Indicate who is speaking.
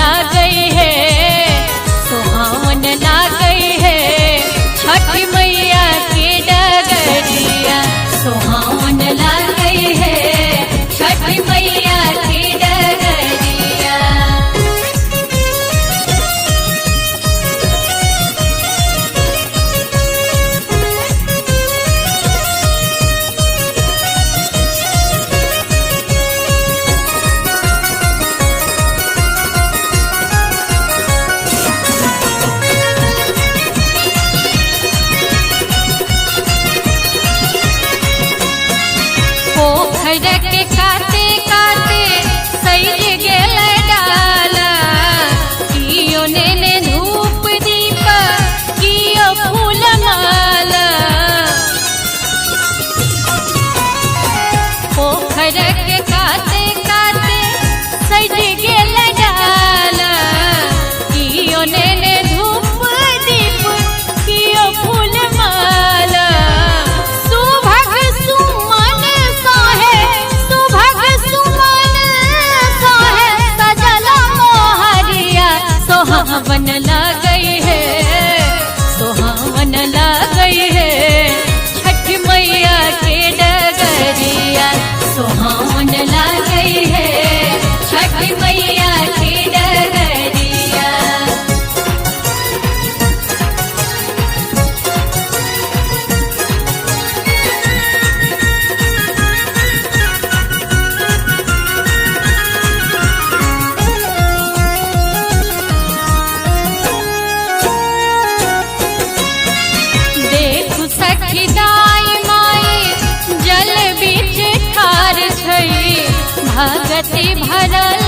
Speaker 1: लागई है, सुहावन लागई है, छठी मैया के डगरिया सुहावन लागई है, छठी मैया के डगरिया। पोखर के काते काते सैज गेल डाला, कियो नेने धूप दीप कियो फूल माला। पोखर के काते काते सैज गेल डाला, कियो नेने धूप दीप कियो फूल माला। सुभग सुमन सोहे, सुभग सुमन सोहे, सजल मोहरिया सोहावन लागई है, सोहावन लागई है, छठ मैया के डगरिया सोहावन लागई है, छठ मैया के डगरिया। देखु सखी दाई माई जल बीच ठार छई, भगति भरल